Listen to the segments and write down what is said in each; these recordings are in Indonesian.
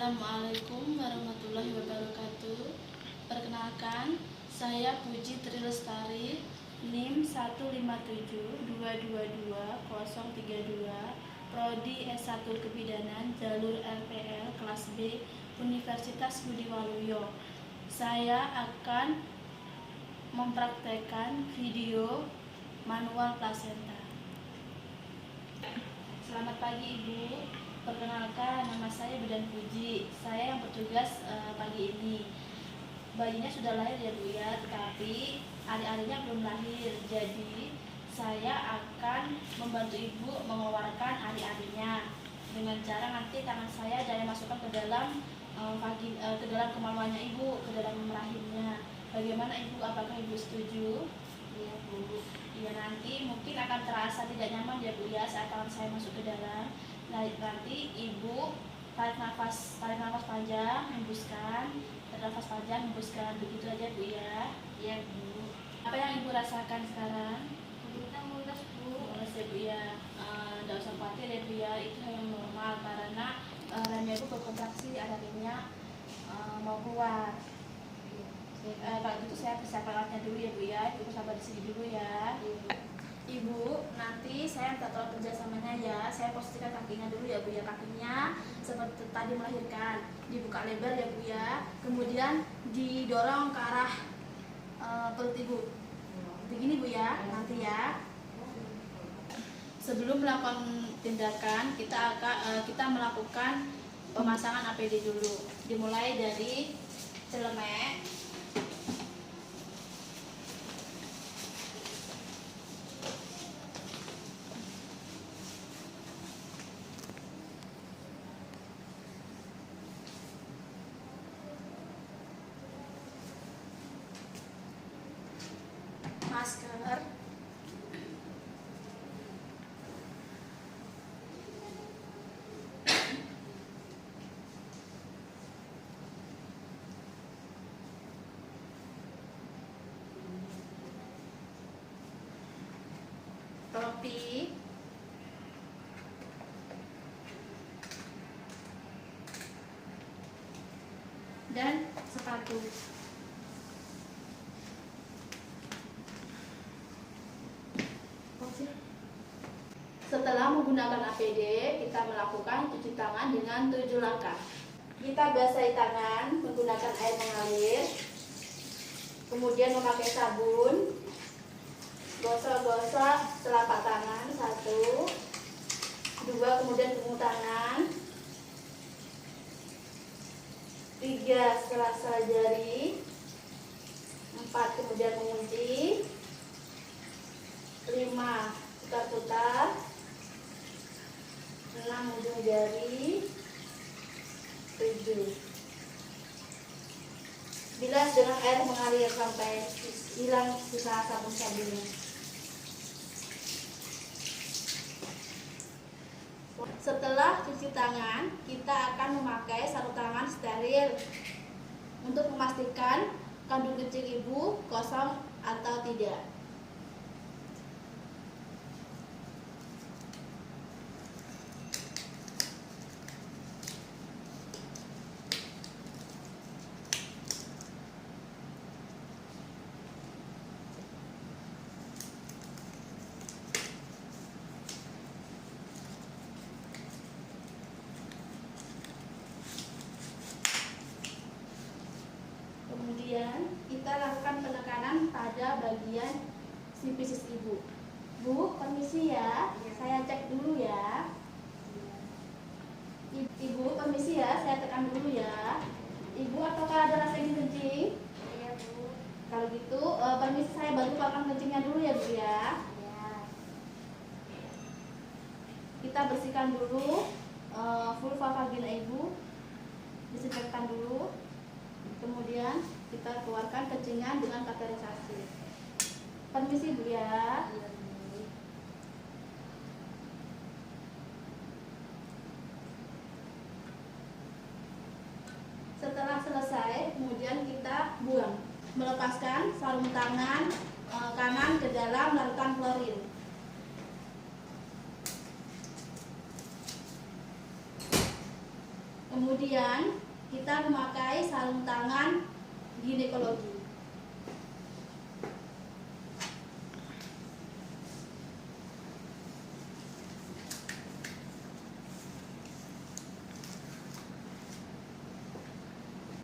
Assalamualaikum warahmatullahi wabarakatuh. Perkenalkan, saya Puji Tri Lestari, NIM 157222032, Prodi S1 Kebidanan, jalur LPL kelas B, Universitas Budi Waluyo. Saya akan mempraktekkan video manual plasenta. Selamat pagi Ibu. Perkenalkan, nama saya Bidan Puji. Saya yang bertugas pagi ini. Bayinya sudah lahir ya Bu ya, tetapi adik-adiknya belum lahir. Jadi saya akan membantu Ibu mengeluarkan adik-adiknya dengan cara nanti tangan saya masukkan ke dalam ke dalam kemaluannya Ibu, ke dalam rahimnya. Bagaimana Ibu? Apakah Ibu setuju? Iya Bu. Iya, nanti mungkin akan terasa tidak nyaman ya Bu ya saat tangan saya masuk ke dalam. Nah, nanti Ibu tarik nafas panjang, hembuskan, tarik nafas panjang, hembuskan, begitu aja Bu ya. Iya Bu. Apa yang Ibu rasakan sekarang? Kita mulus Bu. Mulus ya Bu ya. Tidak usah khawatir ya Bu ya, itu yang normal karena rahimnya Ibu berkontraksi, ada rinnya mau keluar. Kalau gitu saya persiapkan alatnya dulu ya Bu ya. Ibu sabar di sini dulu ya. Ibu, nanti saya minta tolong kerjasamanya ya. Saya posisikan kakinya dulu ya Bu ya. Kakinya seperti tadi melahirkan, dibuka lebar ya Bu ya. Kemudian didorong ke arah perut Ibu. Begini Bu ya, nanti ya. Sebelum melakukan tindakan, kita melakukan pemasangan APD dulu. Dimulai dari celemek, masker, topi, dan sepatu. Setelah menggunakan APD, kita melakukan cuci tangan dengan 7 langkah. Kita basahi tangan menggunakan air mengalir, kemudian memakai sabun, gosok-gosok telapak tangan 1, 2, kemudian punggung tangan, 3 sela-sela jari, 4 kemudian mengunci, 5 putar-putar, 6 ujung jari, 7. Bilas dengan air mengalir sampai hilang sisa sabun-sabunnya. Setelah cuci tangan, kita akan memakai sarung tangan steril untuk memastikan kandung kecil Ibu kosong atau tidak. Kemudian kita lakukan penekanan pada bagian sifisis Ibu. Bu, permisi ya, saya cek dulu ya. Ibu, permisi ya, saya tekan dulu ya. Ibu, apakah ada rasa ingin kencing? Iya Bu. Kalau gitu, permisi saya bantu pasang kencingnya dulu ya Bu ya. Iya. Kita bersihkan dulu vulva vagina Ibu, disinfektan dulu. Kemudian kita keluarkan kencingan dengan kateterisasi. Permisi Bu ya. Iya Bu. Setelah selesai, kemudian kita buang. Melepaskan sarung tangan kanan ke dalam larutan klorin. Kemudian kita memakai sarung tangan ginekologi.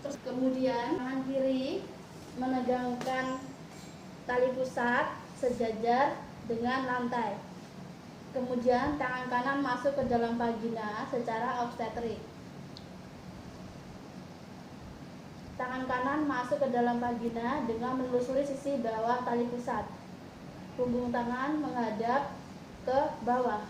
Terus kemudian tangan kiri menegangkan tali pusat sejajar dengan lantai. Kemudian tangan kanan masuk ke dalam vagina secara obstetrik. Tangan kanan masuk ke dalam vagina dengan menelusuri sisi bawah tali pusat. Punggung tangan menghadap ke bawah.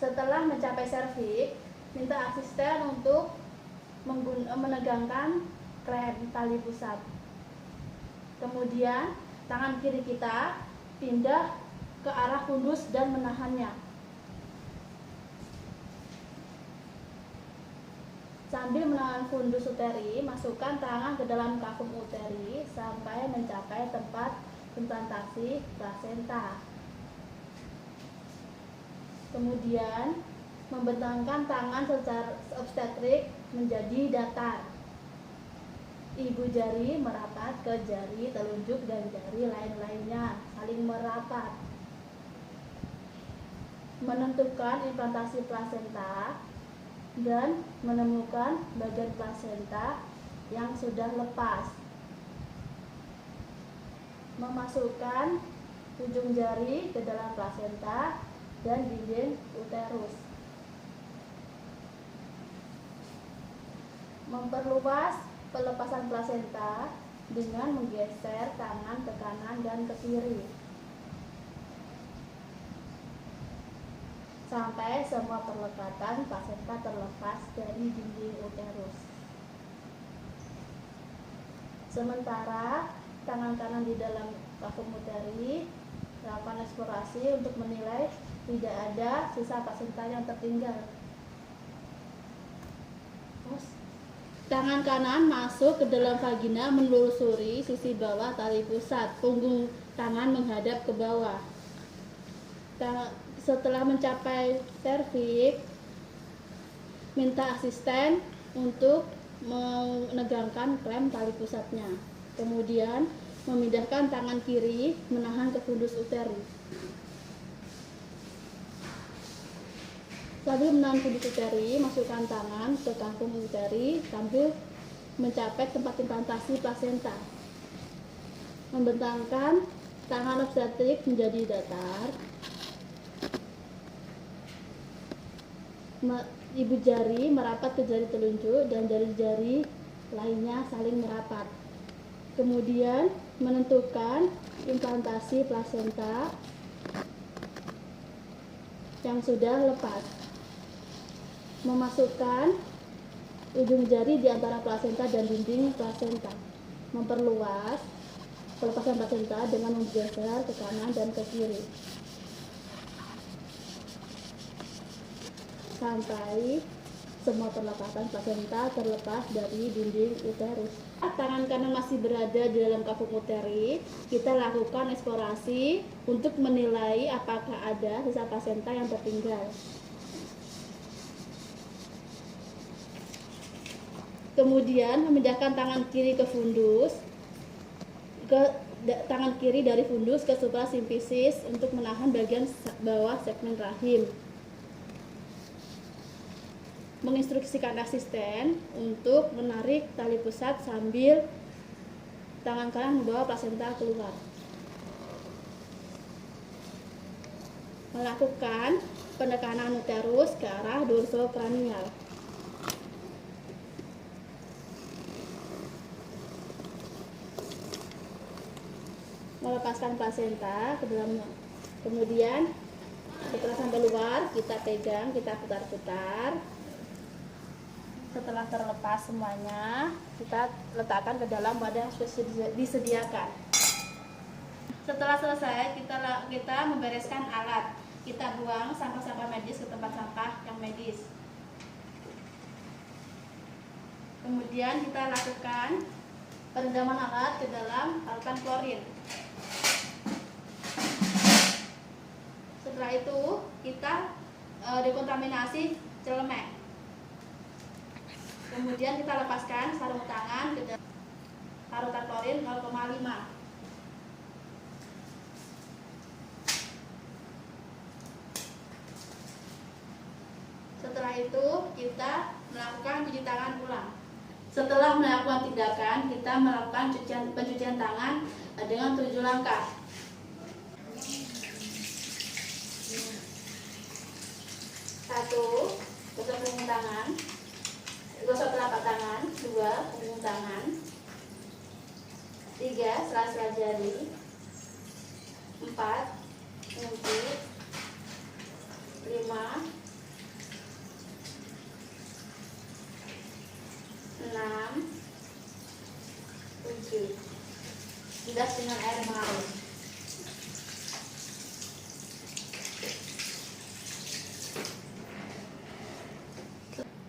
Setelah mencapai serviks, minta asisten untuk menegangkan klem tali pusat. Kemudian tangan kiri kita pindah ke arah fundus dan menahannya. Sambil menahan fundus uteri, masukkan tangan ke dalam kafum uteri sampai mencapai tempat implantasi plasenta. Kemudian membentangkan tangan secara obstetrik menjadi datar. Ibu jari merapat ke jari telunjuk dan jari lain-lainnya, saling merapat. Menentukan implantasi plasenta dan menemukan bagian plasenta yang sudah lepas. Memasukkan ujung jari ke dalam plasenta dan dinding uterus. Memperluas pelepasan plasenta dengan menggeser tangan ke kanan dan ke kiri sampai semua perlekatan plasenta terlepas dari dinding uterus. Sementara tangan kanan di dalam kafum uteri lakukan eksplorasi untuk menilai tidak ada sisa plasenta yang tertinggal. Tangan kanan masuk ke dalam vagina menelusuri sisi bawah tali pusat. Punggung tangan menghadap ke bawah. Setelah mencapai serviks, minta asisten untuk menegangkan klem tali pusatnya. Kemudian memindahkan tangan kiri menahan ke fundus uteri. Sambil menahan fundus uteri, masukkan tangan ke kafum uteri sambil mencapai tempat implantasi plasenta. Membentangkan tangan obstetrik menjadi datar. Ibu jari merapat ke jari telunjuk dan jari-jari lainnya saling merapat. Kemudian menentukan implantasi plasenta yang sudah lepas. Memasukkan ujung jari di antara plasenta dan dinding plasenta. Memperluas pelepasan plasenta dengan menggeser ke kanan dan ke kiri sampai semua perlekatan plasenta terlepas dari dinding uterus. Tangan kanan masih berada di dalam kafum uteri. Kita lakukan eksplorasi untuk menilai apakah ada sisa plasenta yang tertinggal. Kemudian memindahkan tangan kiri ke fundus, tangan kiri dari fundus ke suprasimfisis untuk menahan bagian bawah segmen rahim. Menginstruksikan asisten untuk menarik tali pusat sambil tangan kanan membawa plasenta keluar. Melakukan penekanan uterus ke arah dorsokranial. Melepaskan plasenta ke dalam, kemudian setelah sampai luar kita pegang, kita putar-putar. Setelah terlepas semuanya, kita letakkan ke dalam wadah yang disediakan. Setelah selesai, kita membereskan alat. Kita buang sampah-sampah medis ke tempat sampah yang medis. Kemudian kita lakukan perendaman alat ke dalam larutan klorin. Setelah itu kita dekontaminasi celemek. Kemudian kita lepaskan sarung tangan ke parutan klorin 0,5. Setelah itu kita melakukan cuci tangan ulang. Setelah melakukan tindakan, kita melakukan pencucian tangan dengan 7 langkah. 1. Gosok punggung tangan, gosok telapak tangan. 2. Punggung tangan. 3. Sela-sela jari. 4. Ngungkit. 5. 6. 7. Bilas dengan air mengalir.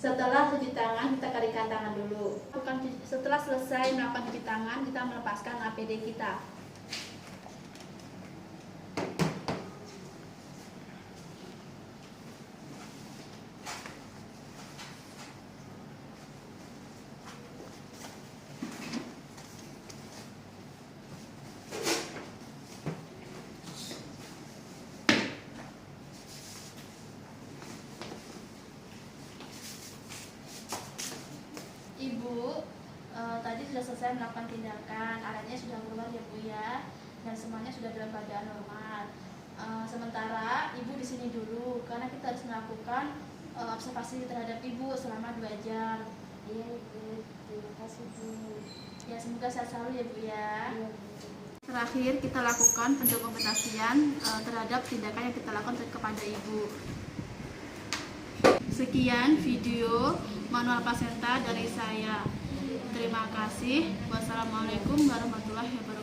Setelah cuci tangan, kita keringkan tangan dulu. Setelah selesai melakukan cuci tangan, kita melepaskan APD kita. Ibu tadi sudah selesai melakukan tindakan, airnya sudah keluar ya Bu ya, dan semuanya sudah dalam keadaan normal. Sementara Ibu di sini dulu, karena kita harus melakukan observasi terhadap Ibu selama 2 jam. Iya Bu, terima kasih Bu. Ya semoga sehat selalu ya Bu ya. Iya, Bu. Terakhir kita lakukan pendokumentasian terhadap tindakan yang kita lakukan kepada Ibu. Sekian video manual plasenta dari saya. Terima kasih. Wassalamualaikum warahmatullahi wabarakatuh.